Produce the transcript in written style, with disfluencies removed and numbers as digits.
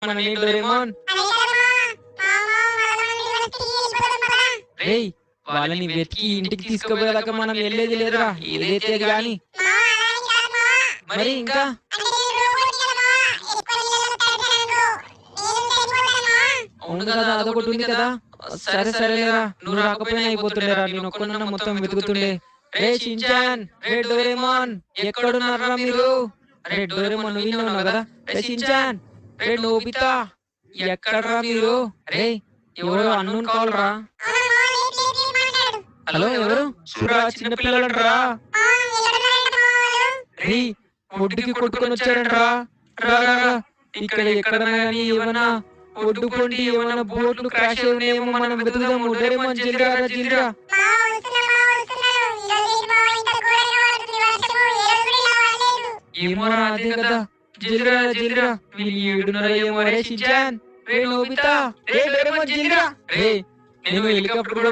మనల్ని డోరేమోన్. రేయ్, వాళ్ళని వెతికి ఇంటికి తీసుకుపోయేదాకా మనం వెళ్ళేది లేదురా, ఏదైతే అది గాని. మరి ఇంకా అవును కదా, అదొకటి ఉంది కదా. సరే సరేలేరా, నువ్వు రాకపోయినా అయిపోతుండేరా, నేను ఒక్కడున్నా మొత్తం వెతుకుతుండే. రే షిన్చాన్, రే డోరేమోన్, ఎక్కడున్నారా మీరు? రే డోరేమోన్, నువ్వు ఈడనే ఉన్నావు కదా. రే షిన్చాన్, రే నోబితా, ఎక్కడ్రా మీరు? రే, ఎవరో అన్నోన్ కాల్ రా. హలో, ఎవరు? చూడరా, చిన్న పిల్లలంటరా. రే, ఒడ్డుకి కొట్టుకొని వచ్చారంటరా. రా రా రా, ఇక్కడ ఎక్కడన్నా కానీ ఏమన్నా ఒడ్డు పొండి ఏమన్నా బోట్లు క్రాష్ అయి ఉన్నాయేమో, మనం వెతుకుదాము. డోరేమోన్ జల్దిరా రా, జల్దిరా. ఏమోరా, అదే కదా, జల్దిరా రా, జల్దిరా. వీళ్ళు ఏడున్నారా ఏమో. రే షిన్చాన్, రే నోబితా, రే డోరేమోన్, జల్దిరా. రే, నేను హెలికాప్టర్ కూడా